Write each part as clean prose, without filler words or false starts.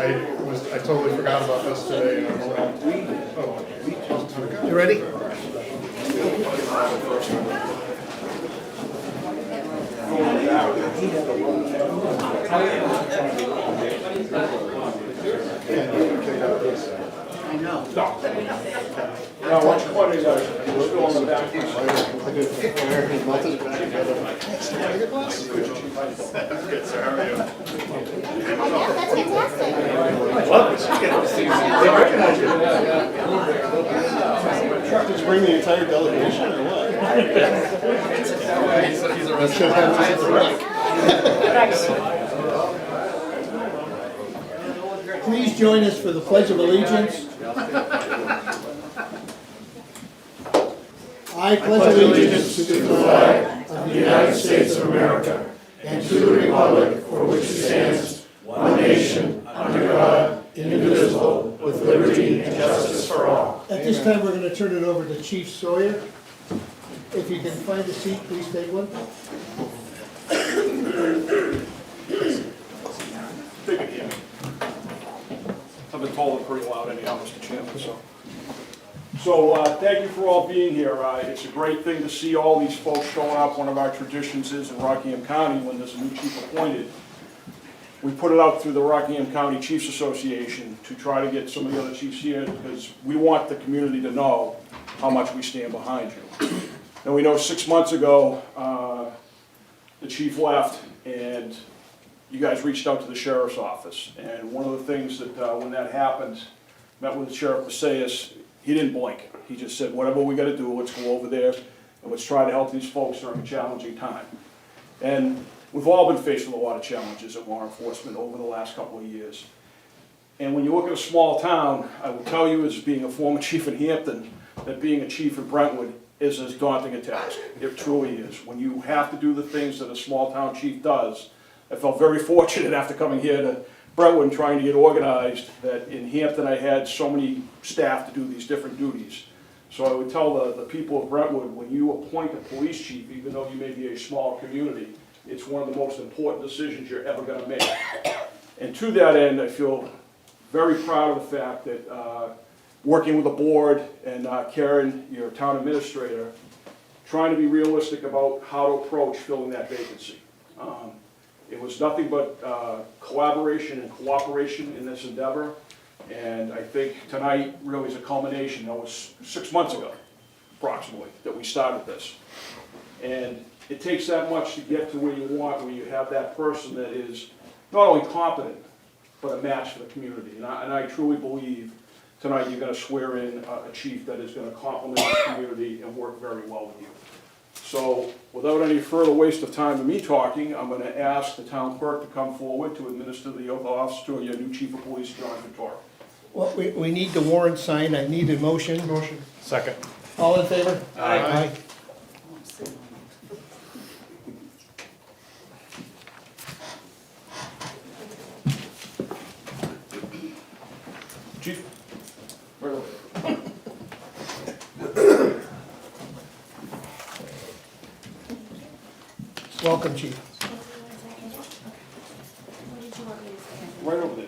I totally forgot about this today. And You ready? I know. Now, what's funny is we're still on the back. American melted back together. Good, sir. How are you? That's fantastic. They recognize you. Truck just bring the entire delegation or what? He's a Please join us for the Pledge of Allegiance. I pledge allegiance to the flag of the United States of America and to the republic for which it stands, one nation, under God, indivisible, with liberty and justice for all. At this time, we're going to turn it over to Chief Sawyer. If you can find a seat, please take one. Take it here. I've been told I'm pretty loud anyhow, Mr. Chairman, So thank you for all being here. It's a great thing to see all these folks showing up. One of our traditions is in Rockingham County, when there's a new chief appointed, we put it out through the Rockingham County Chiefs Association to try to get some of the other chiefs here, because we want the community to know how much we stand behind you. Now, we know 6 months ago, the chief left, and you guys reached out to the sheriff's office. And one of the things that, when that happened, met with Sheriff Macias, he didn't blink. He just said, whatever we gotta do, let's go over there and let's try to help these folks during a challenging time. And we've all been faced with a lot of challenges at law enforcement over the last couple of years. And when you look at a small town, I will tell you, as being a former chief in Hampton, that being a chief in Brentwood is as daunting a task. It truly is. When you have to do the things that a small town chief does, I felt very fortunate after coming here to Brentwood and trying to get organized, that in Hampton I had so many staff to do these different duties. So I would tell the people of Brentwood, when you appoint a police chief, even though you may be a small community, it's one of the most important decisions you're ever going to make. And to that end, I feel very proud of the fact that working with the board and Karen, your town administrator, trying to be realistic about how to approach filling that vacancy. It was nothing but collaboration and cooperation in this endeavor, and I think tonight really is a culmination. That was 6 months ago, approximately, that we started this. And it takes that much to get to where you want, where you have that person that is not only competent, but a match for the community. And I truly believe tonight you're going to swear in a chief that is going to complement the community and work very well with you. So, without any further waste of time of me talking, I'm going to ask the town clerk to come forward to administer the oath of office to your new chief of police, John Ventura. Well, we need the warrant signed. I need a motion. Motion. Second. All in favor? Aye. Chief? Right over there. Welcome, Chief. Right over there.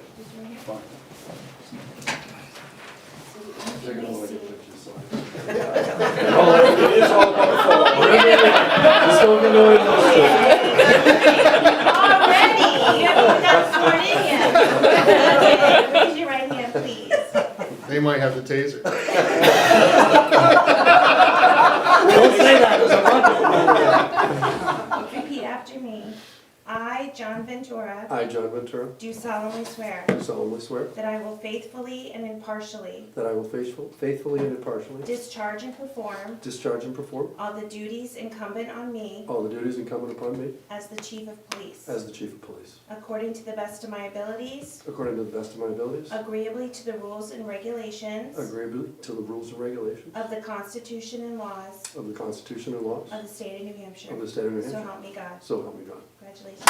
Fine. It is all about the photo. Already? You haven't got sworn in yet. Okay, raise your right hand, please. They might have the taser. Don't say that, there's a Repeat after me. I, John Ventura, I, John Ventura, do solemnly swear do solemnly swear that I will faithfully and impartially that I will faithfully and impartially discharge and perform discharge and perform all the duties incumbent on me all the duties incumbent upon me as the Chief of Police, as the Chief of Police, according to the best of my abilities, according to the best of my abilities, agreeably to the rules and regulations agreeably to the rules and regulations of the Constitution and laws of the Constitution and laws of the state of New Hampshire. of the state of New So Hampshire. help me God. So help me God. Congratulations.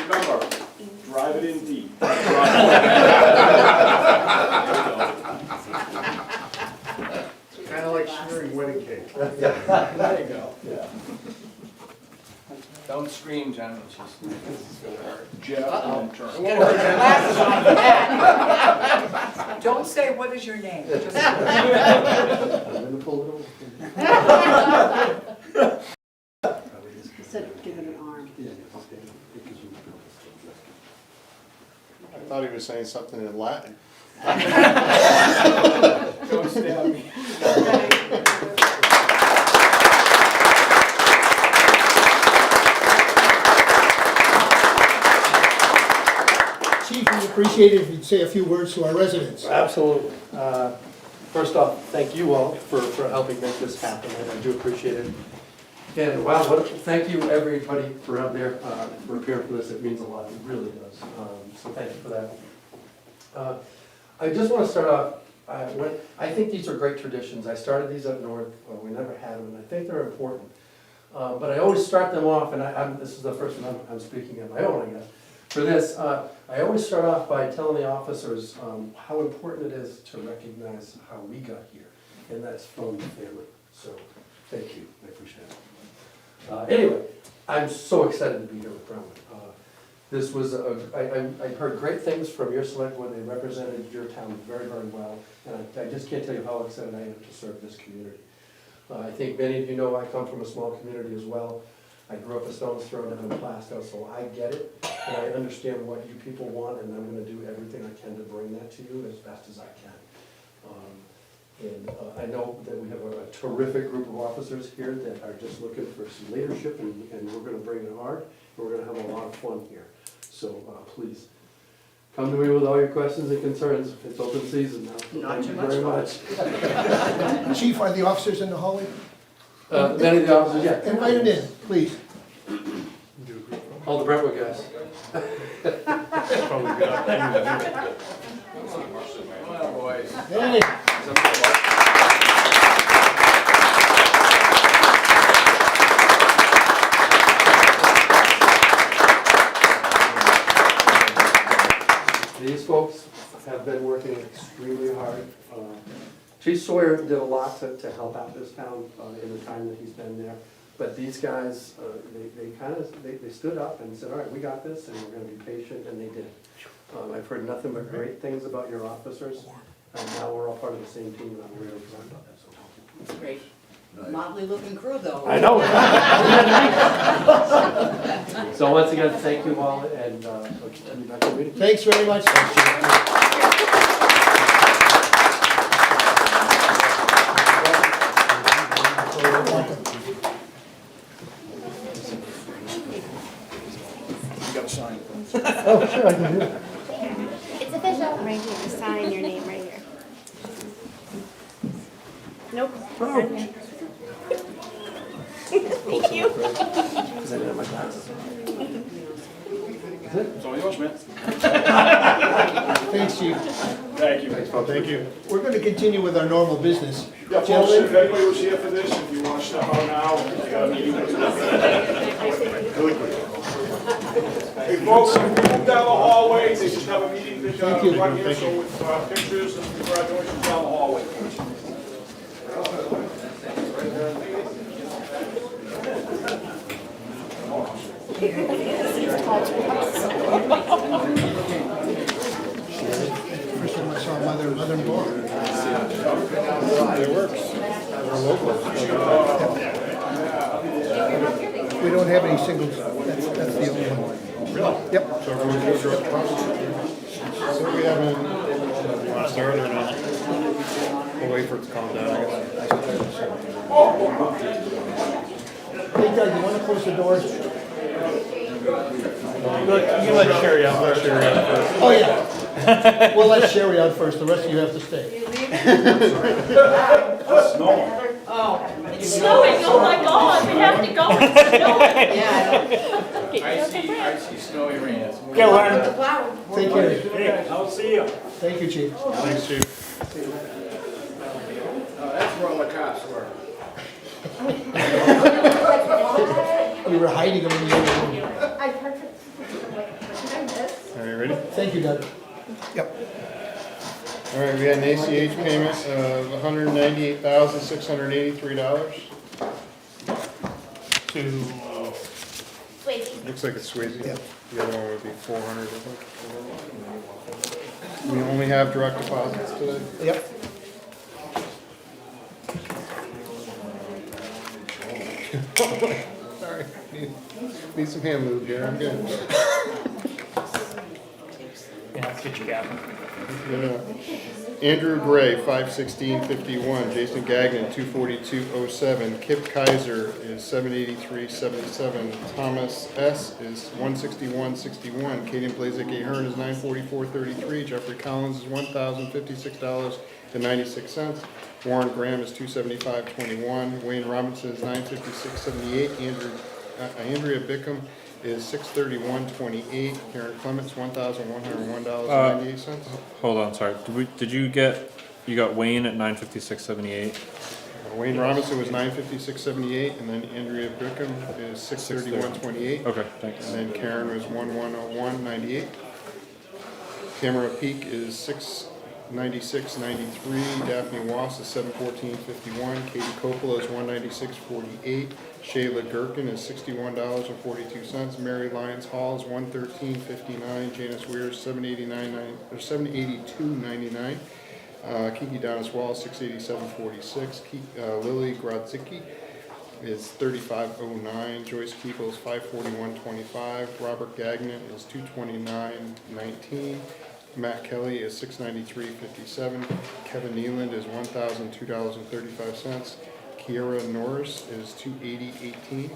Remember, drive it in deep. There you go. Yeah. Don't scream, gentlemen. Jeff and Ventura. Get your glasses on for that. Don't say, what is your name? Just- I'm gonna pull it over. Instead of giving an arm. I thought he was saying something in Latin. Don't stab me. Chief, we appreciate it if you'd say a few words to our residents. Absolutely. First off, thank you all for helping make this happen, and I do appreciate it. And wow, thank you everybody for out there for appearing for this, it means a lot, it really does. So thank you for that. I just want to start off, I think these are great traditions. I started these up north, we never had them, and I think they're important. But I always start them off, and this is the first one I'm speaking on my own, I guess. For this, I always start off by telling the officers how important it is to recognize how we got here, and that's from the family. So, thank you, I appreciate it. Anyway, I'm so excited to be here with Brentwood. This was, I heard great things from your select board. They represented your town very, very well, and I just can't tell you how excited I am to serve this community. I think many of you know I come from a small community as well. I grew up a stone's throw down in Plastow, so I get it, and I understand what you people want, and I'm gonna do everything I can to bring that to you as best as I can. I know that we have a terrific group of officers here that are just looking for some leadership, and we're gonna bring it hard, and we're gonna have a lot of fun here. So, please, come to me with all your questions and concerns. It's open season now. Not Thank too you much very fun. much. Chief, are the officers in the hallway? Many of the officers, yeah. Invite them in, please. All the Brentwood guys. Come on, boys. Hey, These folks have been working extremely hard. Chief Sawyer did a lot to help out this town in the time that he's been there. But these guys, they stood up and said, all right, we got this, and we're gonna be patient, and they did. I've heard nothing but great things about your officers, and now we're all part of the same team, and I'm really excited about that, so thank you. Great. Motley looking crew though. I know. So once again, thank you all, and I'll continue back to the meeting. thanks very much. You gotta sign. Oh, sure, I can do that. It's official. Right here, sign your name right here. Nope. Sign here. Thank you. Because I didn't have my glasses. It's all yours, man. Thanks, Chief. Thank you. Thank you. We're going to continue with our normal business. Yeah, folks, Gentlemen, if anybody was here for this, if you want to step out now, I got a meeting with Hey, folks, if we move down the hallway, they just have a meeting that, Thank you. right here, so with pictures and congratulations down the hallway. first time I saw mother-in-law. It works. We're local. We don't have any singles, that's the only one. Really? Yep. So everyone's goes through the process? So we haven't, want to start or not? We'll wait for it to calm down, I guess. Hey, Doug, you want to close the doors? You let Sherry out. Let Sherry out first. Oh, yeah. We'll let Sherry out first, the rest of you have to stay. It's snowing, oh my God, we have to go, it's snowing. Yeah. I see snowy rain. Take care. Hey, I'll see you. Thank you, Chief. Thanks, Chief. That's where all the cops were. We were hiding them in the other room. Are you ready? Thank you, Doug. Yep. All right, we had an ACH payment of $198,683. To, Swayze. Looks like it's Swayze. The other one would be 400, I think. We only have direct deposits today. yep. Sorry. Need some hand lube here, I'm good. Yeah, get your gap. Yeah. Andrew Gray, 51651, Jason Gagnon, 24207, Kip Kaiser is 78377, Thomas S. is 16161, Kaden Blazik Ahern is 94433, Jeffrey Collins is $1,056.96, Warren Graham is 27521, Wayne Robinson is 95678, Andrea Bickham is $631.28, Karen Clements $1,101.98. Hold on, sorry. You got Wayne at 956.78. Wayne Robinson was $956.78, and then Andrea Bickham is $631.28. Okay, thanks. And then Karen was $1,101.98. Tamara Peak is $696.93. Daphne Wass is $714.51. Katie Coppola is $196.48. Shayla Gherkin is $61.42. Mary Lyons Hall is $113.59. Janice Weir is $782.99. Kiki Donis Wall is $687.46. Lily Grodzicki is $35.09. Joyce Keeble is $541.25. Robert Gagnon is $229.19. Matt Kelly is $693.57. Kevin Nealand is $1,002.35. Kiera Norris is $280.18.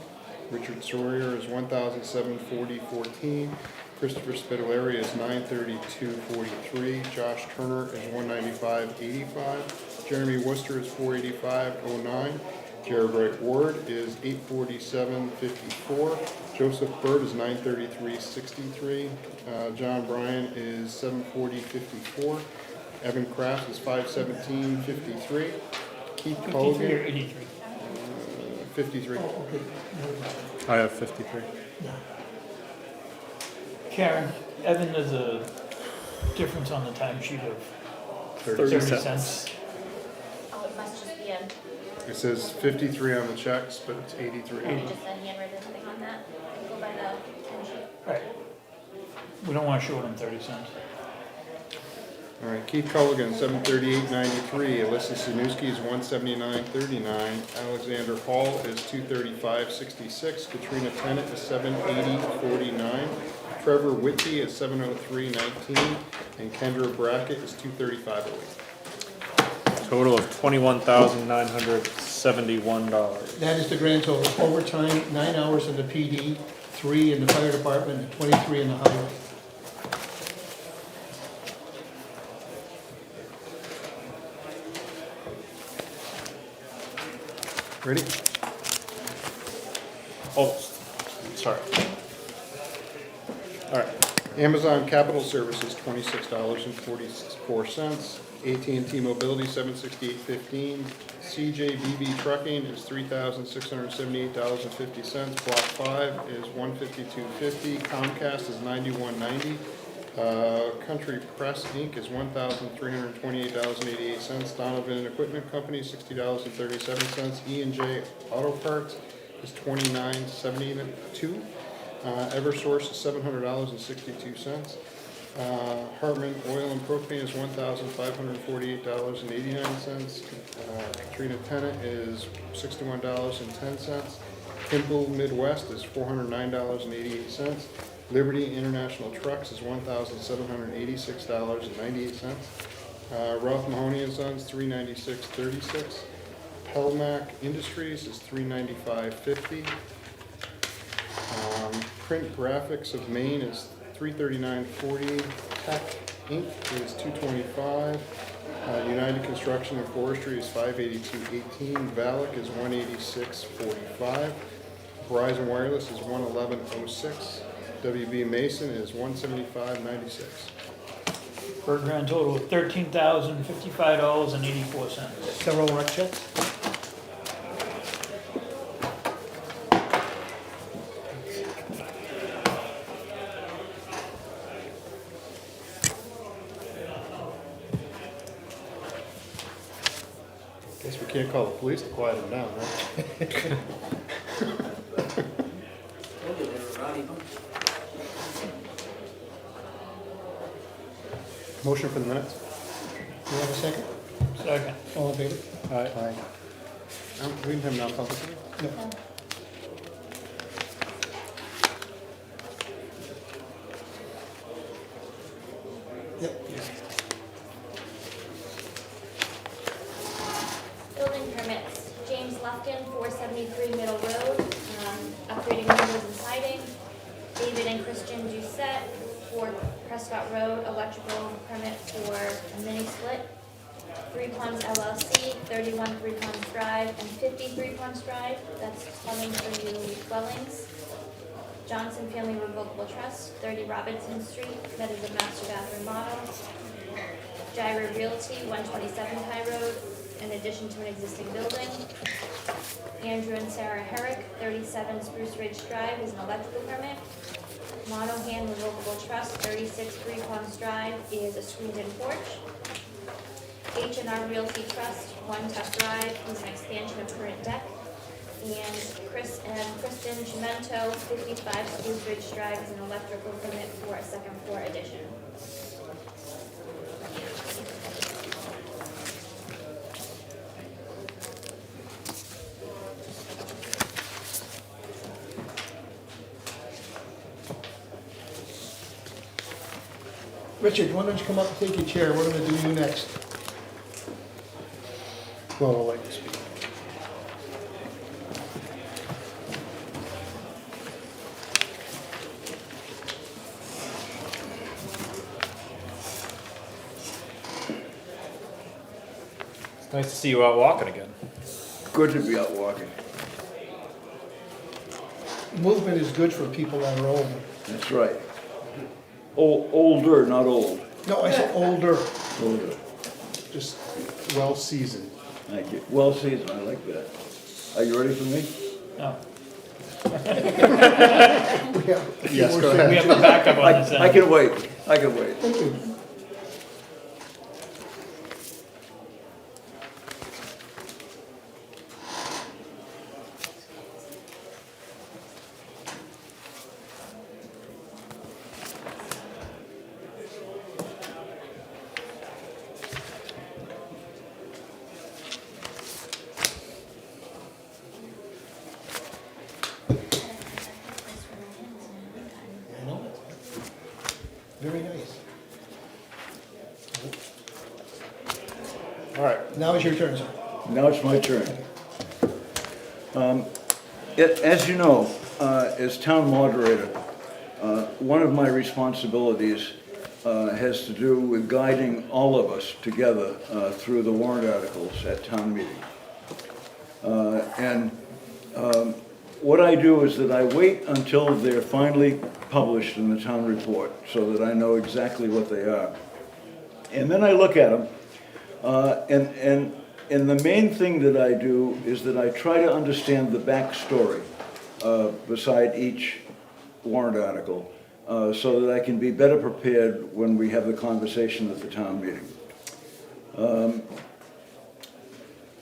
Richard Sawyer is $1,740.14. Christopher Spitaleri is $932.43. Josh Turner is $195.85. Jeremy Worcester is $485.09. Jared Wright Ward is $847.54. Joseph Bird is $933.63. John Bryan is $740.54. Evan Kraft is $517.53. Keith 53 or Colgan, 83? 53. I have 53. Karen, Evan, there's a difference on the timesheet of 30 30 cents. cents. Oh, it must just be a, It says 53 on the checks, but it's 83. just a handwritten thing on that. Go by the time sheet. Right. We don't want to show them 30 cents. All right, Keith Culligan, $738.93. Alyssa Sinusky is $179.39. Alexander Hall is $235.66. Katrina Tennant is $780.49. Trevor Whitby is $703.19. And Kendra Brackett is $235.08. Total of $21,971. That is the grand total. Overtime, 9 hours in the PD, 3 in the fire department, and 23 in the highway. Ready? Oh, sorry. All right. Amazon Capital Services, $26.44. AT&T Mobility, $768.15. CJBB Trucking is $3,678.50. Block 5 is $152.50. Comcast is $91.90. Country Press Inc. is $1,328.88. Donovan Equipment Company, $60.37. E&J Auto Parts is $29.72. Eversource is $700.62. Hartman Oil and Propane is $1,548.89. Katrina Tennant is $61.10. Kimball Midwest is $409.88. Liberty International Trucks is $1,786.98. Ralph Mahoney and Sons, $396.36. Pelmac Industries is $395.50. Print Graphics of Maine is $339.40. Tech Inc. is $225. United Construction and Forestry is $582.18. Valak is $186.45. Verizon Wireless is $111.06. WB Mason is $175.96. For a grand total of $13,055.84. Several warrant checks. Guess we can't call the police to quiet him down, right? Motion for the minutes? Do you have a second? Second. All in favor? Aye. We didn't have non-public. No. Yep. Building permits, James Lufkin, 473 Middle Road, upgrading windows and siding. David and Christian Doucette, 4 Prescott Road, electrical permit for a mini split. 3 Plums LLC, 31 Three Plums Drive and 50 Three Plums Drive, that's plumbing for new dwellings. Johnson Family Revocable Trust, 30 Robinson Street, that is a master bathroom model. Gyra Realty, 127 High Road, in addition to an existing building. Andrew and Sarah Herrick, 37 Spruce Ridge Drive, is an electrical permit. Monohan Revocable Trust, 36 Three Plums Drive, is a screened-in porch. H&R Realty Trust, 1 Tuck Drive, is an expansion of current deck. And Chris and Kristen Chimento, 55 Spruce Ridge Drive, is an electrical permit for a second floor addition. Richard, why don't you come up and take your chair? What am I gonna do you next? Well, I'd like to speak. It's nice to see you out walking again. Good to be out walking. Movement is good for people that are older. That's right. Older, not old. No, I said older. Older. Just well-seasoned. Thank you. Well seasoned, I like that. Are you ready for me? No, Yeah. Yes, go we ahead. have a backup on this end. I can wait. I can wait. Thank you. I know. Very nice. All right, Now it's your turn, sir. Now it's my turn. As you know, as town moderator, one of my responsibilities has to do with guiding all of us together through the warrant articles at town meeting. What I do is that I wait until they're finally published in the town report so that I know exactly what they are. And then I look at them, and the main thing that I do is that I try to understand the backstory beside each warrant article so that I can be better prepared when we have the conversation at the town meeting.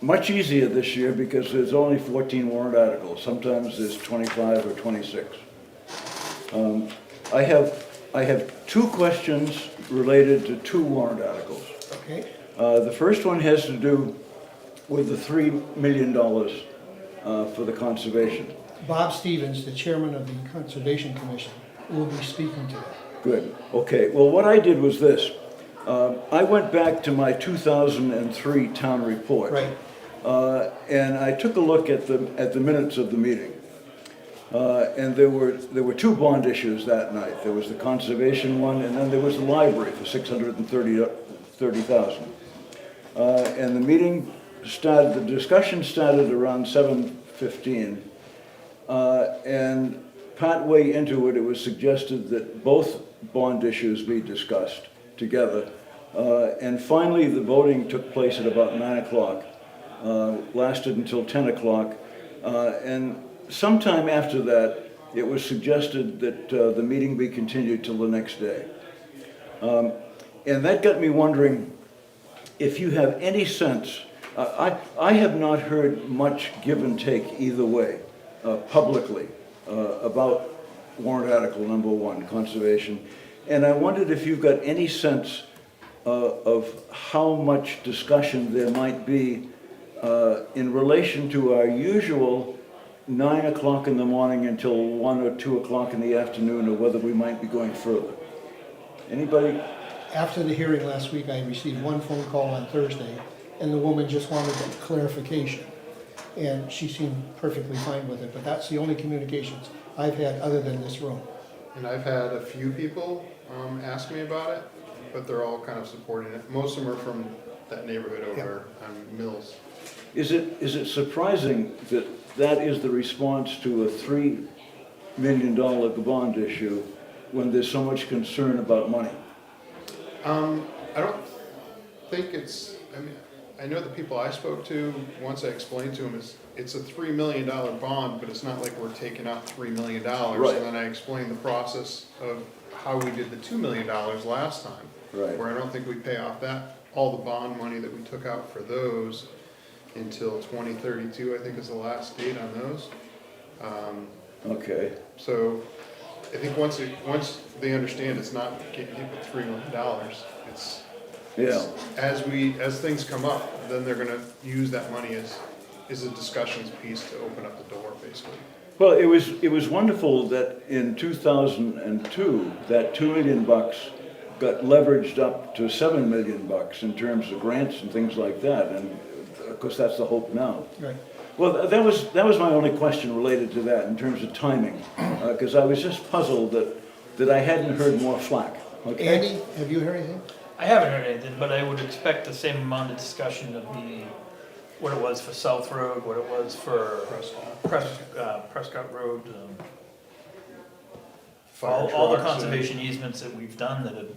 Much easier this year because there's only 14 warrant articles. Sometimes there's 25 or 26. I have 2 questions related to 2 warrant articles. Okay. The first one has to do with the $3 million for the conservation. Bob Stevens, the chairman of the Conservation Commission, will be speaking to that. Good. Okay. Well, what I did was this. I went back to my 2003 town report. Right. And I took a look at the minutes of the meeting. And there were 2 bond issues that night. There was the conservation one, and then there was the library for $630,000. And the meeting started. The discussion started around 7:15, and partway into it, it was suggested that both bond issues be discussed together. And finally, the voting took place at about 9 o'clock. Lasted until 10 o'clock, and sometime after that, it was suggested that the meeting be continued till the next day. And that got me wondering if you have any sense I have not heard much give and take either way, publicly, about warrant article number 1, conservation. And I wondered if you've got any sense of how much discussion there might be in relation to our usual 9 o'clock in the morning until 1 or 2 o'clock in the afternoon, or whether we might be going further. Anybody? After the hearing last week, I received one phone call on Thursday, and the woman just wanted clarification. And she seemed perfectly fine with it, but that's the only communications I've had other than this room. And I've had a few people ask me about it, but they're all kind of supporting it. Most of them are from that neighborhood over on Mills. Is it surprising that that is the response to a $3 million bond issue when there's so much concern about money? I don't think it's, I mean, I know the people I spoke to, once I explained to them, it's a $3 million bond, but it's not like we're taking out $3 million. Right. And then I explained the process of how we did the $2 million last time. Right. Where I don't think we pay off all the bond money that we took out for those until 2032, I think is the last date on those. Okay. So I think once they understand it's not getting hit with $3 million, it's, Yeah. as things come up, then they're gonna use that money as a discussions piece to open up the door, basically. Well, it was wonderful that in 2002, that $2 million got leveraged up to $7 million in terms of grants and things like that, and of course that's the hope now. Right. Well, that was my only question related to that in terms of timing, because I was just puzzled that I hadn't heard more flack. Okay? Andy, have you heard anything? I haven't heard anything, but I would expect the same amount of discussion to be what it was for South Road, what it was for Prescott Road, all the conservation easements that we've done that have,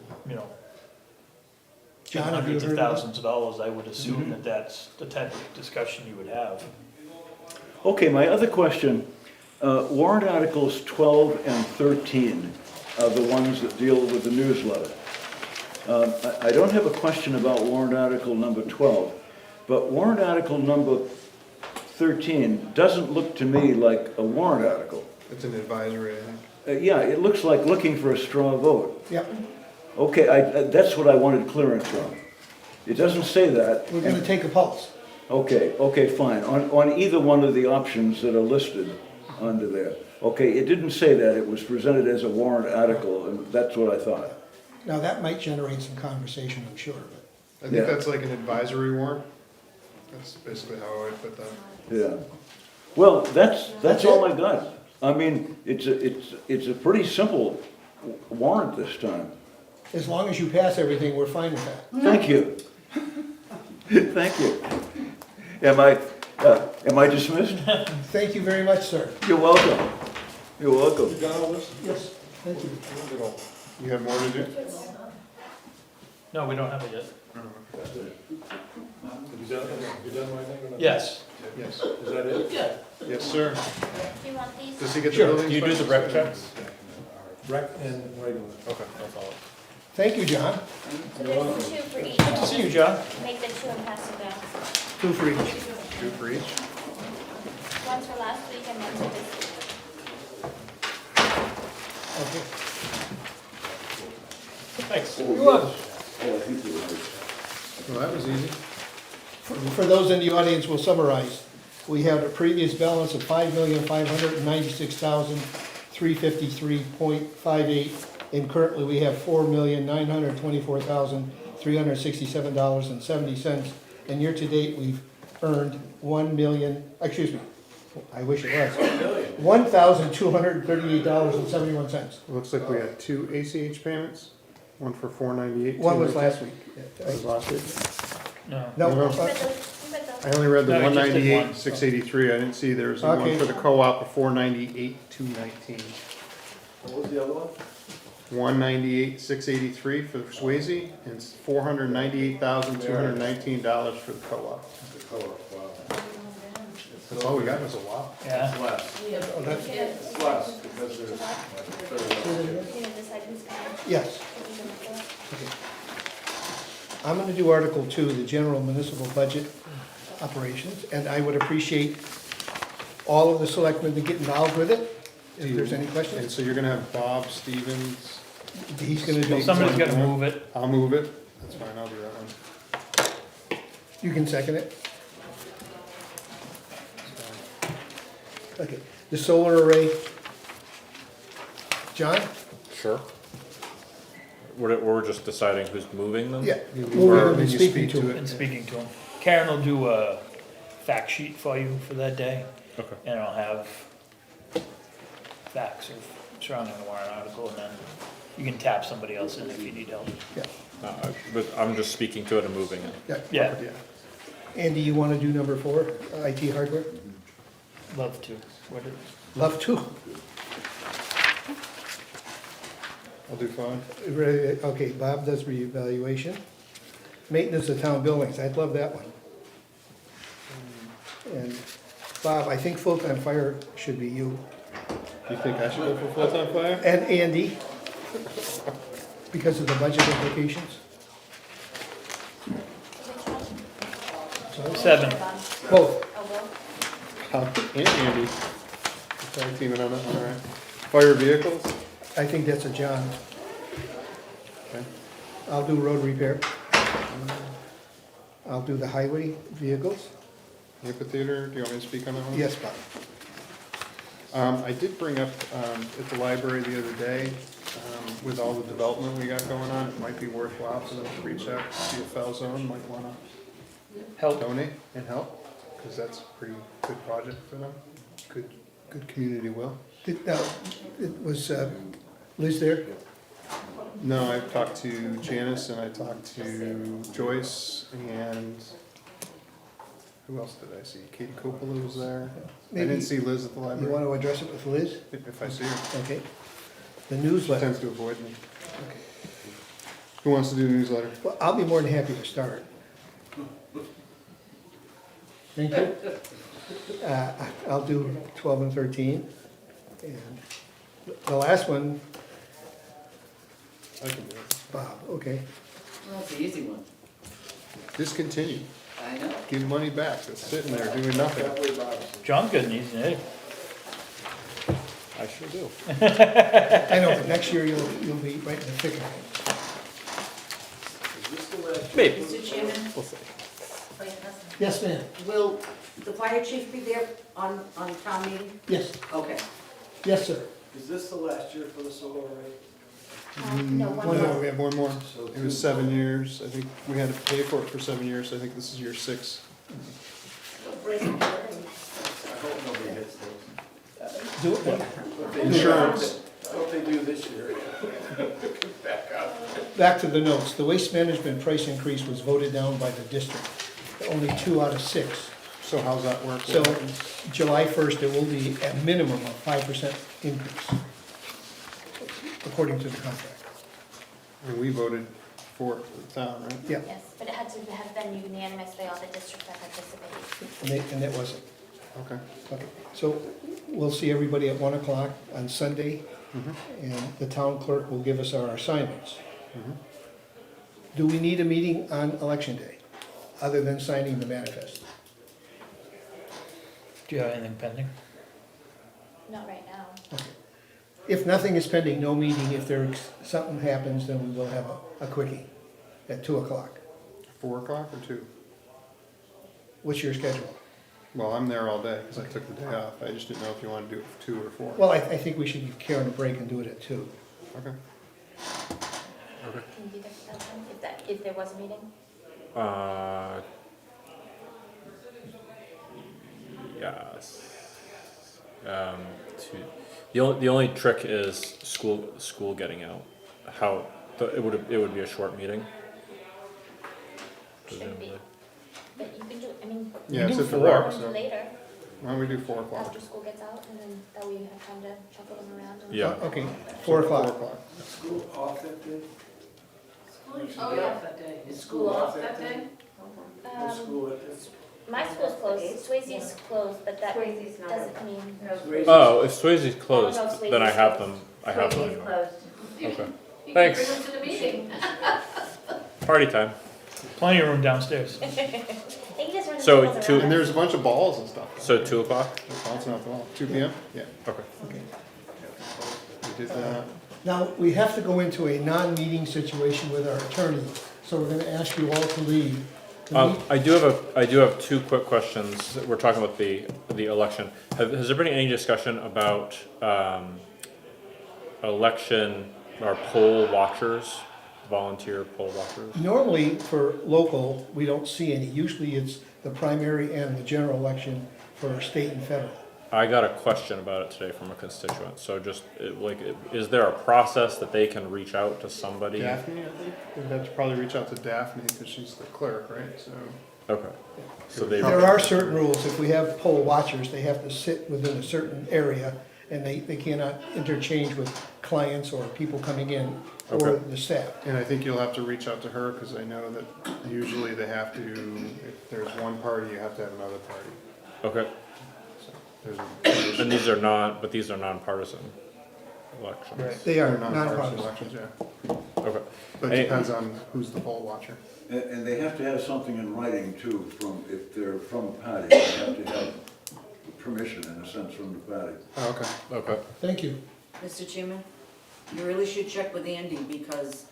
John, have you hundreds of heard of thousands of dollars, I would assume that that's the type of discussion you would have. Okay, my other question, warrant articles 12 and 13 are the ones that deal with the newsletter. I don't have a question about warrant article number 12, but warrant article number 13 doesn't look to me like a warrant article. It's an advisory, I think. Yeah, it looks like looking for a straw vote. Yep. Okay, that's what I wanted clearance on. It doesn't say that. We're gonna take a pulse. Okay, fine. On either one of the options that are listed under there. Okay, it didn't say that. It was presented as a warrant article, and that's what I thought. Now, that might generate some conversation, I'm sure, but. I think Yeah. that's like an advisory warrant. That's basically how I would put that. Yeah. Well, that's That's all it? I got. I mean, it's a pretty simple warrant this time. As long as you pass everything, we're fine with that. Thank you. Thank you. Am I dismissed? Thank you very much, sir. You're welcome. You're welcome. Yes, thank you. You have more to do? No, we don't have it yet. Yes. Yes. Is that it? Yes, sir. Do you want these? Does he get the Sure. building Do you do the inspector? rec checks? Rec and regular. Okay, that's all. Thank you, John. So there's 2 for each. Good to see you, John. Make the 2 and pass it down. 2 for each. 2 for each. One's for last week and one's for this week. Okay. Thanks. You're welcome. Well, that was easy. For those in the audience, we'll summarize. We have a previous balance of $5,596,353.58, and currently we have $4,924,367.70. And year-to-date, we've earned I wish it was, $1,238.71. It looks like we had 2 ACH payments, one for $498. One was last week. That was last week. No. No, You read the, I only read the No, you just did 198, one. 683. I didn't see there was one Okay. for the co-op of 498, 219. What was the other one? 198, 683 for Swayze, and $498,219 for the co-op. That's all we got was a lot. Yeah. oh, that's, It's because there's. you know, decide who's gonna. yes. who's gonna fill it. I'm gonna do Article 2, the general municipal budget. operations, and I would appreciate all of the selectmen to get involved with it, if there's any And questions. so you're gonna have Bob Stevens, He's gonna do, Somebody's gotta move it. I'll move it, that's fine, I'll do that one. you can second it? Okay, the solar array. John? Sure. We're just deciding who's moving them? Yeah. You Moving move it, them then and you speaking speak to to it. And speaking to him. Karen will do a fact sheet for you for that day, Okay. and it'll have facts of surrounding the warrant article, and then you can tap somebody else in if you need help. Yeah, But I'm just speaking to it and moving it. yeah. Yeah, Andy, you wanna do number 4, IT hardware? love to. What is- Love to. I'll do 5. Okay, Bob does reevaluation. Maintenance of town buildings, I'd love that one. And Bob, I think full-time fire should be you. Do you think I should go for full-time fire? And Andy, because of the budget implications. So, 7. both. And Andy. Tag teaming on that one, all right. Fire vehicles? I think that's a John. Okay. I'll do road repair. I'll do the highway vehicles. Amphitheater, do you want me to speak on that one? Yes, Bob. I did bring up, at the library the other day, with all the development we got going on, it might be worthwhile for them to reach out, see if Falzone might wanna Help. donate and help, cause that's a pretty good project for them. Good community will. It was Liz there? No, I talked to Janice and I talked to Joyce and who else did I see? Katie Coppola was there. I Maybe didn't see Liz at the you library, want to address it with Liz? if I see her. Okay. The She newsletter. tends to avoid me. Who wants to do the newsletter? Well, I'll be more than happy to start. Thank you. I'll do 12 and 13. And the last one, I can do it. Bob, okay. Well, that's the easy one. Discontinue. I know. Give money back. That's sitting there doing nothing. John's good and easy, eh? I sure do. I know, but next year you'll be right in the thick of it. Maybe. Mr. Chairman, We'll see. Yes, ma'am. will the fire chief be there on town meeting? Yes, Okay. yes, sir. Is this the last year for the solar array? No, One one more, more. we have one more. It was 7 years. I think we had to pay for it for 7 years. I think this is year 6. Break it down. I hope nobody hits those. Do it. What they do- Insurance. I hope they do this year. Back to the notes. The waste management price increase was voted down by the district. Only 2 out of 6. So how's that work? So July 1st, there will be a minimum of 5% increase, according to the contract. And we voted for it for the town, right? Yeah, Yes, but it had to have been unanimous by all the districts that participated. and it wasn't. Okay. Okay, so we'll see everybody at 1 o'clock on Sunday, and the town clerk will give us our assignments. Do we need a meeting on election day, other than signing the manifest? Do you have anything pending? Not right now. If nothing is pending, no meeting. If something happens, then we will have a quickie at 2 o'clock. 4 o'clock or 2? What's your schedule? Well, I'm there all day because I took the day off. I just didn't know if you wanted to do it for 2 or 4. Well, I think we should give Karen a break and do it at 2. Okay. Can you do that for that time, if there was a meeting? Yes. The only trick is school getting out. It would be a short meeting. Should be. But you can do, I mean, Yeah, do it's at the 4. rec, we can do so later, why don't we do 4 o'clock? after school gets out, and then that way you have time to shuffle them around. And Yeah. Okay, 4 o'clock. 4 o'clock. School off that day? Oh, yeah, that day. Is school off that day? No school at this? My school's closed, Swayze's closed, but that Swayze's not doesn't mean, Oh, if Swayze's closed, Oh, no, then I Swayze's have closed. them. I have them Swayze's anyway. closed. Okay. You can Thanks. bring them to the meeting. Party time. Plenty of room downstairs. They can just run the So, tables two- around. And there's a bunch of balls and stuff. So 2 o'clock? Just bouncing off the wall. 2 p.m.? Yeah. Okay. We did that. Now, we have to go into a non-meeting situation with our attorney, so we're gonna ask you all to leave. To meet- I do have 2 quick questions. We're talking about the election. Has there been any discussion about, election or poll watchers, volunteer poll watchers? Normally, for local, we don't see any. Usually it's the primary and the general election for state and federal. I got a question about it today from a constituent, so just, is there a process that they can reach out to somebody? Daphne, I think. We'd have to probably reach out to Daphne because she's the clerk, right? So. Okay. So they, There are certain rules. If we have poll watchers, they have to sit within a certain area, and they cannot interchange with clients or people coming in or Okay. the staff. And I think you'll have to reach out to her because I know that usually they have to, if there's one party, you have to have another party. okay. So there's And these are nonpartisan elections. Right. They are nonpartisan nonpartisan. elections, yeah. Okay. But it depends on who's the poll watcher. And they have to have something in writing too, if they're from a party, they have to have permission in a sense from the party. Oh, okay. Okay. Thank you. Mr. Chairman, you really should check with Andy because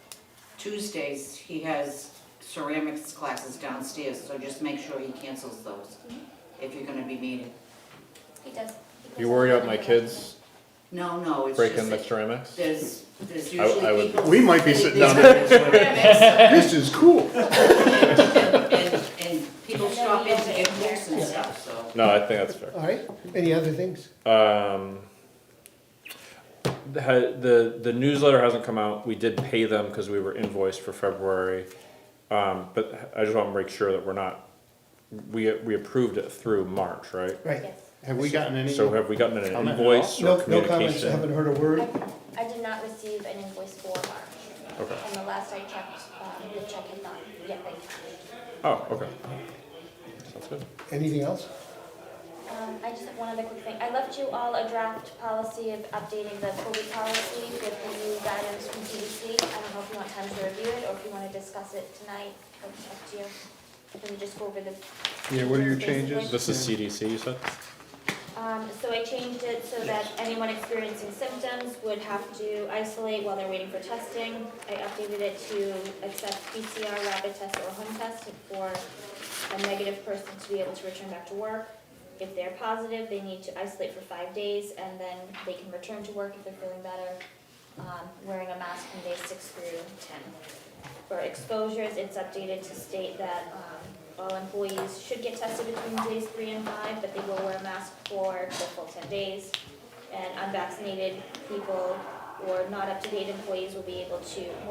Tuesdays, he has ceramics classes downstairs, so just make sure he cancels those if you're gonna be meeting. He does. You worried about my kids No, it's breaking just the that ceramics? there's I usually would- people. We might be sitting down there. Ceramics, This is cool. and people stop in to get books and stuff, so. No, I think that's fair. All right, any other things? The newsletter hasn't come out. We did pay them because we were invoiced for February. But I just want to make sure that we're not, we approved it through March, right? Right. Yes. Have we gotten any? So have we gotten an Comment at all? invoice or No comments, I communication? haven't heard a word. I did not receive an invoice for March. Okay. And the last I checked, the check had not yet been cashed. Oh, okay. Sounds good. Anything else? I just have one other quick thing. I left you all a draft policy of updating the COVID policy with the new guidance from CDC. I don't know if you want time to review it or if you want to discuss it tonight. It's up to you. Can we just go over the? Yeah, what are your basically? changes? This is CDC, you said? So I changed it so that anyone experiencing symptoms would have to isolate while they're waiting for testing. I updated it to accept PCR, rapid test, or home test for a negative person to be able to return back to work. If they're positive, they need to isolate for 5 days, and then they can return to work if they're feeling better, wearing a mask from days 6 through 10. For exposures, it's updated to state that all employees should get tested between days 3 and 5, but they will wear a mask for the full 10 days. And unvaccinated people or not up-to-date employees will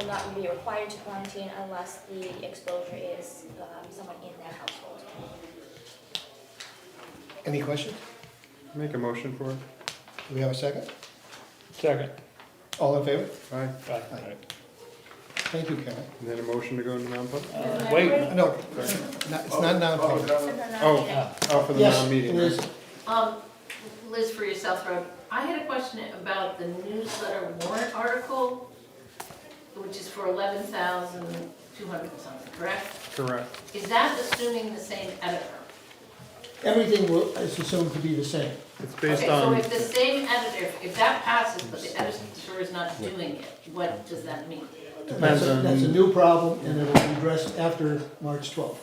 not be required to quarantine unless the exposure is someone in their household. Any questions? Make a motion for it. Do we have a second? Second. All in favor? Aye. Aye. Thank you, Karen. And then a motion to go into non-public? Wait, No, it's not non-public. Oh, for the Yes, non-meeting. it is. Liz, for your South Road, I had a question about the newsletter warrant article, which is for 11,200 and something, correct? Correct. Is that assuming the same editor? Everything is assumed to be the same. It's based Okay, so on, if the same editor, if that passes, but the editor is not doing it, what does that mean? Depends on- That's a new problem, and it will be addressed after March 12th.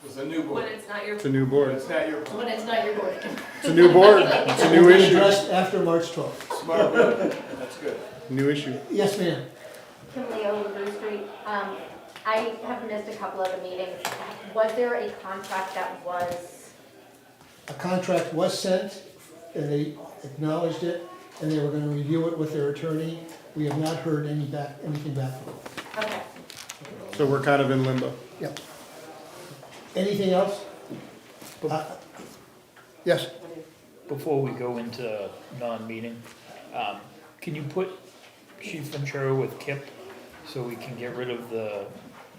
It's a new board. When it's not your, it's a new board. It's not your when it's not your board. It's a new board. It's a It new will be issue. addressed after March 12th. smart board. That's good. New issue. Yes, ma'am. Kim Leo, Blue Street. I have missed a couple of the meetings. Was there a contract that was, A contract was sent, and they acknowledged it, and they were gonna review it with their attorney. We have not heard anything back from them. okay. So we're kind of in limbo. Yep. Anything else? Yes, before we go into non-meeting, can you put Chief Ventura with Kip so we can get rid of the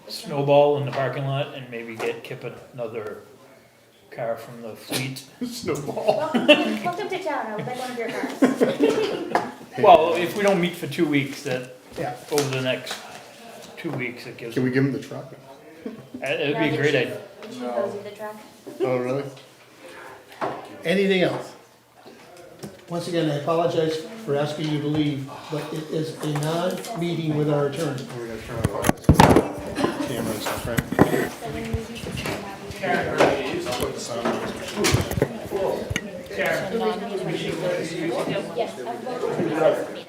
snowball in the parking lot and maybe get Kip another car from the fleet? Snowball. Welcome to town, I would like one of your cars. Well, if we don't meet for 2 weeks, that yeah. over the next 2 weeks, it gives. Can we give them the truck? It'd No, be a the great chief- idea. The chief owes you the truck. Oh, really? Anything else? Once again, I apologize for asking you to leave, but it is a non-meeting with our attorney. We gotta turn on the lights. Camera and stuff, right? So when we used to turn that, we didn't. I'll put the sound on. So non-meeting. Yes, I'll go to the next meeting.